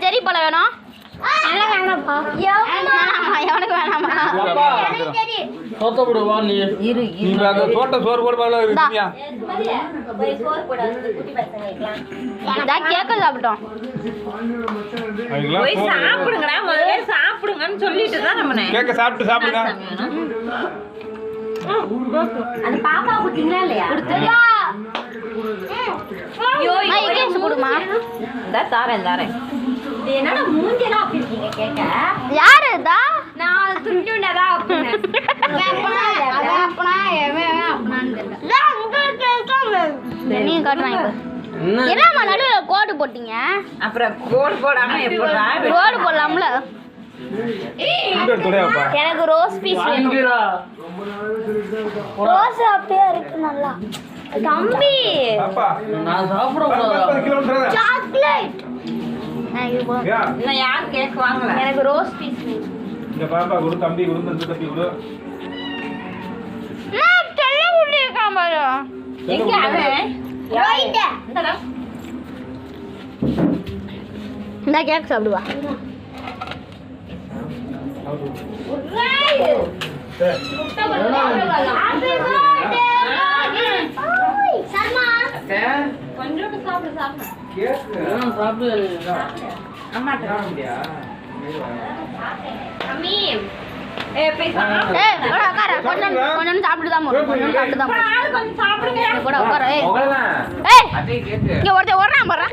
ஜெரி போல வேணும் சாப்பிடுங்கன்னு சொல்லிட்டு தான் நம்ம சாப்பிட்டு சாப்பிடுங்க. அந்த பாப்பா குட்டிங்களா இல்லையா கொடுமா தாரேன் தாரேன். என்னடா மூஞ்செல்லாம் அப்படி இருக்கீங்க கேட்க யாரு இதா நான் துண்டுண்டதா நீங்க காட்டுறாங்க என்னம்மா நடுவுல கோடு போட்டீங்க அப்புறம் கோடு போடாம கோடு போடலாம்ல. எனக்கு ரோஸ் பீஸ் வேணும். ரோஸ் அப்படியே இருக்கு நல்லா தம்பி நான் சாப்பிட கூடாது சாக்லேட் நான் யார் கேக் வாங்கல எனக்கு ரோஸ் பீஸ் இந்த பாப்பா குடு தம்பி குடு இந்த தம்பி குடு நான் தெல்ல குடி காமர எங்க அவன் ரைட் இந்தடா இந்த கேக் சாப்பிடுவா கொஞ்சம் சாப்பிடு சாப்பிடு அம்மா அம்மி கொஞ்சம் சாப்பிட்டுதான் கொஞ்சம் சாப்பிடுங்க கூட உட்கார ஒருத்தர் ஓடுறான் பாரு